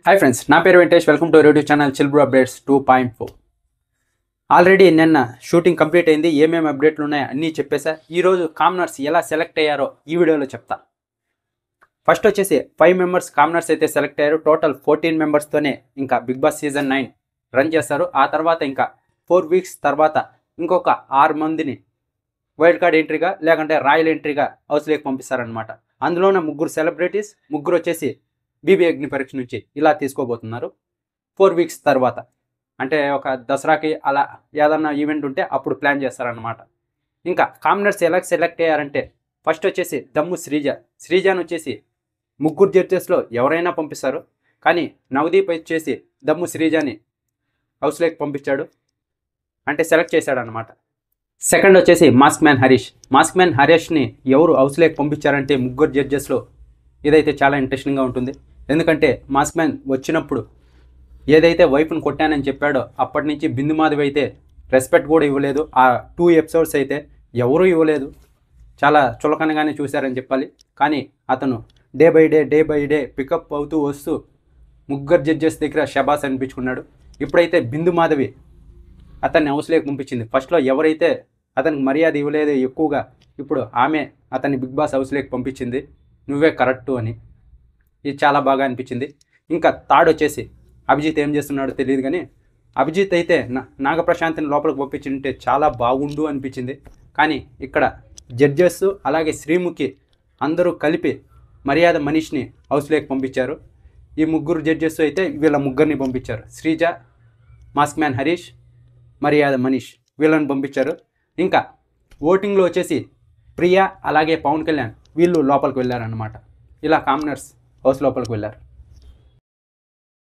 Hi friends, నా పేరు Venkatesh. Welcome to YouTube channel chill bro updates 2.4. Already నిన్న shooting complete అయింది. ఏమేమి అప్డేట్లు ఉన్నాయో అన్నీ చెప్పేసా. ఈరోజు కామనర్స్ ఎలా సెలెక్ట్ అయ్యారో ఈ వీడియోలో చెప్తా. ఫస్ట్ వచ్చేసి 5 మెంబర్స్ కామనర్స్ అయితే సెలెక్ట్ అయ్యారు. టోటల్ 14 మెంబర్స్తోనే ఇంకా బిగ్ బాస్ సీజన్ 9 రన్ చేస్తారు. ఆ తర్వాత ఇంకా 4 వీక్స్ తర్వాత ఇంకొక 6 మందిని వైల్డ్ కార్డ్ ఎంట్రీగా లేకంటే రాయల్ ఎంట్రీగా హౌస్లోకి పంపిస్తారనమాట. అందులోనే 3 సెలబ్రిటీస్, 3 వచ్చేసి బీబీ అగ్ని పరీక్ష నుంచి ఇలా తీసుకోబోతున్నారు. 4 వీక్స్ తర్వాత అంటే ఒక దసరాకి అలా ఏదన్నా ఈవెంట్ ఉంటే అప్పుడు ప్లాన్ చేస్తారనమాట. ఇంకా కామనర్స్ ఎలా సెలెక్ట్ అయ్యారంటే ఫస్ట్ వచ్చేసి దమ్ము శ్రీజాన్ వచ్చేసి 3 జడ్జెస్లో ఎవరైనా పంపిస్తారు. కానీ నవదీప్ వచ్చేసి దమ్ము శ్రీజాని హౌస్లోకి పంపించాడు, అంటే సెలెక్ట్ చేశాడు అనమాట. సెకండ్ వచ్చేసి మాస్క్ మ్యాన్ హరీష్ని ఎవరు హౌస్లోకి పంపించారంటే 3 జడ్జెస్లో ఇదైతే చాలా ఇంట్రెస్టింగ్గా ఉంటుంది. ఎందుకంటే మాస్క్ మ్యాన్ వచ్చినప్పుడు ఏదైతే వైఫ్ని కొట్టానని చెప్పాడో అప్పటి నుంచి బిందు మాధవి అయితే రెస్పెక్ట్ కూడా ఇవ్వలేదు. ఆ 2 ఎపిసోడ్స్ అయితే ఎవరూ ఇవ్వలేదు, చాలా చులకనగానే చూశారని చెప్పాలి. కానీ అతను డే బై డే పికప్ అవుతూ వస్తూ 3 జడ్జెస్ దగ్గర షబాస్ అనిపించుకున్నాడు. ఇప్పుడైతే బిందు మాధవి అతన్ని హౌస్లోకి పంపించింది. ఫస్ట్లో ఎవరైతే అతనికి మర్యాద ఇవ్వలేదు ఎక్కువగా, ఇప్పుడు ఆమె అతన్ని బిగ్ బాస్ హౌస్లోకి పంపించింది, నువ్వే కరెక్టు అని. ఇది చాలా బాగా అనిపించింది. ఇంకా థర్డ్ వచ్చేసి అభిజిత్ ఏం చేస్తున్నాడో తెలియదు, కానీ అభిజిత్ అయితే నాగప్రశాంత్ని లోపలికి పంపించుంటే చాలా బాగుండు అనిపించింది. కానీ ఇక్కడ జడ్జెస్ అలాగే శ్రీముఖి అందరూ కలిపి మర్యాద మనీష్ని హౌస్లోకి పంపించారు. ఈ 3 జడ్జెస్ అయితే వీళ్ళ 3ని పంపించారు. శ్రీజ, మాస్క్ మ్యాన్ హరీష్, మర్యాద మనీష్ వీళ్ళని పంపించారు. ఇంకా ఓటింగ్లో వచ్చేసి ప్రియా అలాగే పవన్ కళ్యాణ్ వీళ్ళు లోపలికి వెళ్ళారన్నమాట. ఇలా కామనర్స్ హౌస్ లోపలికి వెళ్ళారు.